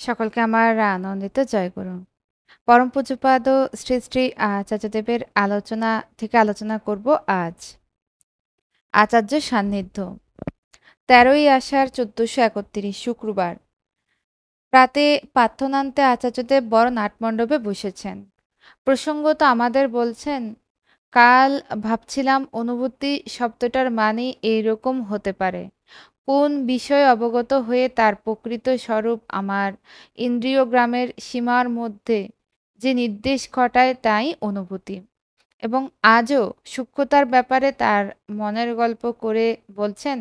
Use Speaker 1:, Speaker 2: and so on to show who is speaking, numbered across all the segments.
Speaker 1: সকলকে আমার আনন্দিত জয়গুরু। পরম পূজ্যপাদ শ্রী শ্রী আচার্যদেবের আলোচনা করব আজ। আচার্য সান্নিধ্য ১৩ই আষাঢ় ১৪৩১ শুক্রবার। প্রাতে প্রার্থনান্তে আচার্যদেব বড় নাটমণ্ডপে বসেছেন। প্রসঙ্গত আমাদের বলছেন, কাল ভাবছিলাম অনুভূতি শব্দটার মানে এইরকম হতে পারে। কোন বিষয়ে অবগত হয়ে তার প্রকৃত স্বরূপ আমার ইন্দ্রিয়গ্রামের সীমার মধ্যে যে নির্দেশ ঘটায় তাই অনুভূতি। এবং আজও সূক্ষ্মতার ব্যাপারে তার মনের গল্প করে বলছেন,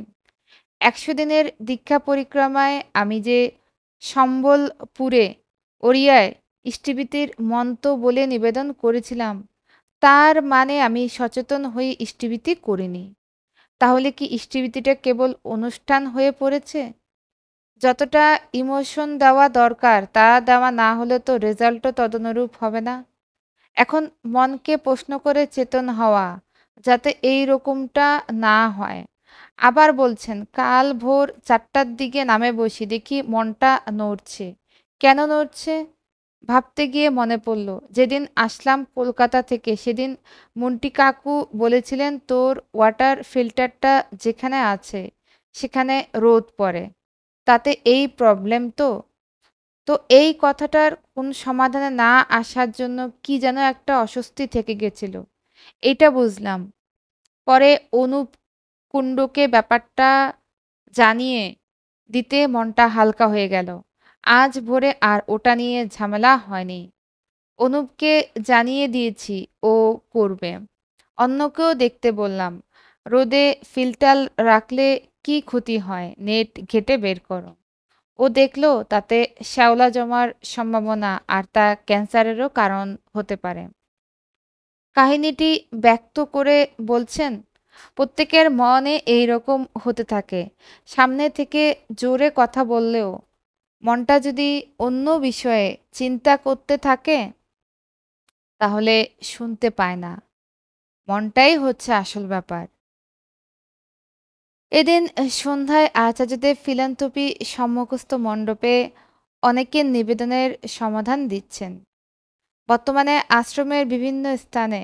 Speaker 1: ১০০ দিনের দীক্ষা পরিক্রমায় আমি যে সম্বলপুরে ওড়িয়ায় ইষ্টিবীতির মন্ত্র বলে নিবেদন করেছিলাম, তার মানে আমি সচেতন হয়ে ইষ্টিবীতি করিনি। তাহলে কি ইষ্টিবীতিটা কেবল অনুষ্ঠান হয়ে পড়েছে? যতটা ইমোশন দেওয়া দরকার তা দেওয়া না হলে তো রেজাল্টও তদনুরূপ হবে না। এখন মনকে প্রশ্ন করে চেতন হওয়া, যাতে এই রকমটা না হয়। আবার বলছেন, কাল ভোর ৪টার দিকে নামে বসি, দেখি মনটা নড়ছে। কেন নড়ছে? ভাবতে গিয়ে মনে পড়ল, যেদিন আসলাম কলকাতা থেকে সেদিন মন্টি কাকু বলেছিলেন, তোর ওয়াটার ফিল্টারটা যেখানে আছে সেখানে রোদ পড়ে, তাতে এই প্রবলেম তো। তো এই কথাটার কোন সমাধানে না আসার জন্য কি যেন একটা অস্বস্তি থেকে গেছিল, এইটা বুঝলাম। পরে অনুপ কুণ্ডকে ব্যাপারটা জানিয়ে দিতে মনটা হালকা হয়ে গেল। আজ ভোরে আর ওটা নিয়ে ঝামেলা হয়নি। অনুপকে জানিয়ে দিয়েছি, ও করবে। অন্যকেও দেখতে বললাম। রোদে ফিল্টার রাখলে কি ক্ষতি হয়, নেট ঘেঁটে বের করো। ও দেখলো তাতে শ্যাওলা জমার সম্ভাবনা, আর তা ক্যান্সারেরও কারণ হতে পারে। কাহিনীটি ব্যক্ত করে বলছেন, প্রত্যেকের মনে এই রকম হতে থাকে। সামনে থেকে জোরে কথা বললেও মনটা যদি অন্য বিষয়ে চিন্তা করতে থাকে, তাহলে শুনতে পায় না। মনটাই হচ্ছে আসল ব্যাপার। এদিন সন্ধ্যায় আচার্যদেব ফিলান্থ্রপি সম্মুখস্থ মণ্ডপে অনেকের নিবেদনের সমাধান দিচ্ছেন। বর্তমানে আশ্রমের বিভিন্ন স্থানে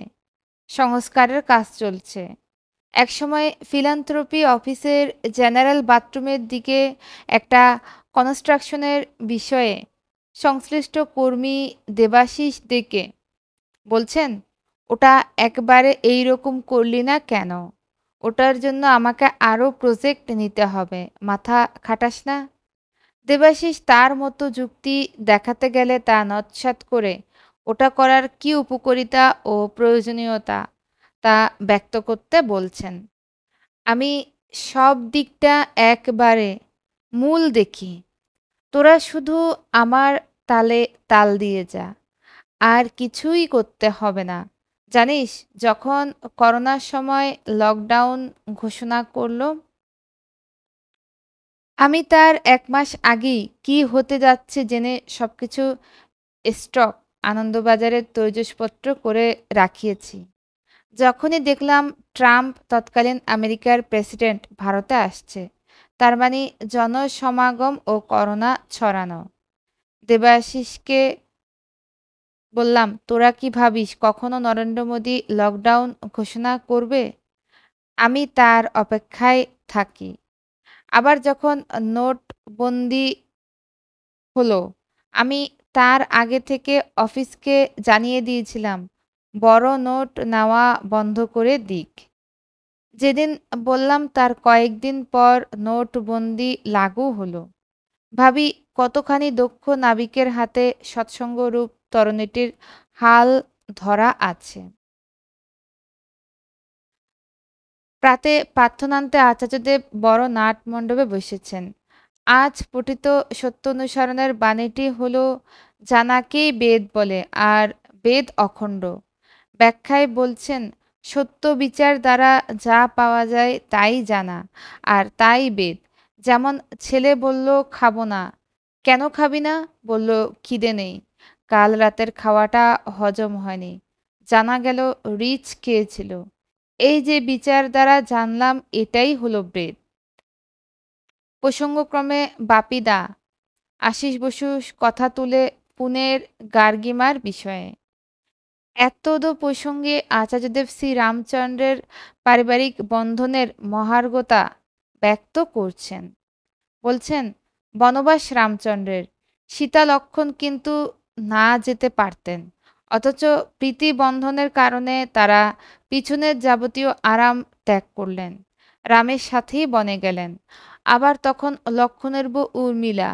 Speaker 1: সংস্কারের কাজ চলছে। একসময় ফিলান্থ্রপি অফিসের জেনারেল বাথরুমের দিকে একটা কনস্ট্রাকশনের বিষয়ে সংশ্লিষ্ট কর্মী দেবাশিস ডেকে বলছেন, ওটা একবারে এই রকম করলি না কেন? ওটার জন্য আমাকে আরও প্রজেক্ট নিতে হবে, মাথা খাটাস না। দেবাশিস তার মতো যুক্তি দেখাতে গেলে তা নস্যাৎ করে ওটা করার কী উপকারিতা ও প্রয়োজনীয়তা তা ব্যক্ত করতে বলছেন। আমি সব দিকটা একবারে মূল দেখি, তোরা শুধু আমার তালে তাল দিয়ে যা, আর কিছুই করতে হবে না। জানিস, যখন করোনার সময় লকডাউন ঘোষণা করলো, আমি তার ১ মাস আগেই কি হতে যাচ্ছে জেনে সবকিছু স্টক আনন্দবাজারের তৈজসপত্র করে রাখিয়েছি। যখনই দেখলাম ট্রাম্প তৎকালীন আমেরিকার প্রেসিডেন্ট ভারতে আসছে, তার মানে জনসমাগম ও করোনা ছড়ানো। দেবাশিসকে বললাম, তোরা কি ভাবিস কখনো নরেন্দ্র মোদী লকডাউন ঘোষণা করবে? আমি তার অপেক্ষায় থাকি। আবার যখন নোটবন্দি হলো, আমি তার আগে থেকে অফিসকে জানিয়ে দিয়েছিলাম, বড় নোট নেওয়া বন্ধ করে দিক। যেদিন বললাম তার কয়েকদিন পর নোটবন্দি লাগু হলো। ভাবি, কতখানি দক্ষ নাবিকের হাতে সৎসঙ্গরূপ তরণীটির হাল ধরা আছে। প্রাতে প্রার্থনান্তে আচার্যদেব বড় নাটমণ্ডপে বসেছেন। আজ পঠিত সত্য অনুসরণের বাণীটি হল, জানাকেই বেদ বলে, আর বেদ অখণ্ড। ব্যাখ্যায় বলছেন, সত্য বিচার দ্বারা যা পাওয়া যায় তাই জানা, আর তাই বেদ। যেমন ছেলে বলল খাবো না, কেন খাবি না? বলল খিদে নেই, কাল রাতের খাওয়াটা হজম হয়নি, জানা গেল রিচ খেয়েছিল। এই যে বিচার দ্বারা জানলাম, এটাই হলো বেদ। প্রসঙ্গক্রমে বাপিদা আশিস বসু কথা তুলে পুনের গার্গিমার বিষয়ে। এতদ প্রসঙ্গে আচার্যদেব শ্রী রামচন্দ্রের পারিবারিক বন্ধনের মহার্ঘতা ব্যক্ত করছেন। বলছেন, বনবাস রামচন্দ্রের, সীতা লক্ষ্মণ কিন্তু না যেতে পারতেন, অথচ প্রীতি বন্ধনের কারণে তারা পিছনের যাবতীয় আরাম ত্যাগ করলেন, রামের সাথেই বনে গেলেন। আবার তখন লক্ষ্মণের বউ উর্মিলা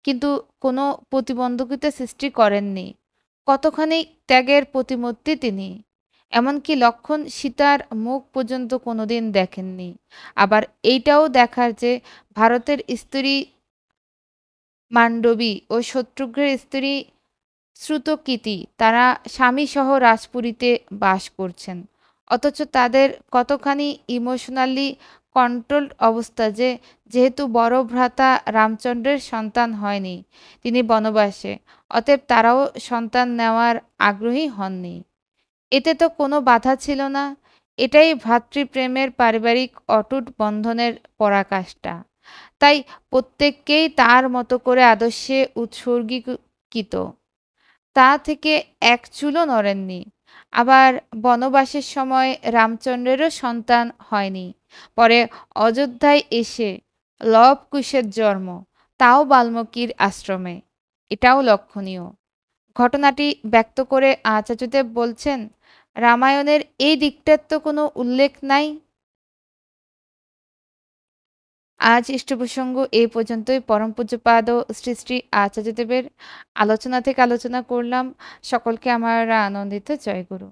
Speaker 1: কিন্তু কোনো প্রতিবন্ধকতা সৃষ্টি করেননি। কতখানি ত্যাগের প্রতিমূর্তি তিনি! এমনকি লক্ষ্মণ সীতার মুখ পর্যন্ত কোনোদিন দেখেননি। আবার এইটাও দেখার যে ভারতের স্ত্রী মান্ডবী ও শত্রুঘ্নের স্ত্রী শ্রুতকীতি তারা স্বামীসহ রাজপুরীতে বাস করছেন, অথচ তাদের কতখানি ইমোশনালি কন্ট্রোলড অবস্থা যে যেহেতু বড় ভ্রাতা রামচন্দ্রের সন্তান হয়নি, তিনি বনবাসে, অতএব তারাও সন্তান নেওয়ার আগ্রহী হননি। এতে তো কোনো বাধা ছিল না। এটাই ভ্রাতৃপ্রেমের পারিবারিক অটুট বন্ধনের পরাকাষ্ঠা। তাই প্রত্যেককেই তার মতো করে আদর্শে উৎসর্গীকৃত। তা থেকে এক চুলও নড়েননি। আবার বনবাসের সময় রামচন্দ্রেরও সন্তান হয়নি। পরে অযোধ্যায় এসে লব কুশের জন্ম, তাও বাল্মীকির আশ্রমে। এটাও লক্ষণীয়। ঘটনাটি ব্যক্ত করে আচার্যদেব বলছেন, রামায়ণের এই দিকটার তো কোনো উল্লেখ নাই। আজ ইষ্টপ্রসঙ্গ এই পর্যন্তই। পরম পূজ্যপাদ শ্রী শ্রী আচার্যদেবের আলোচনা থেকে আলোচনা করলাম। সকলকে আমার আনন্দিত জয়গুরু।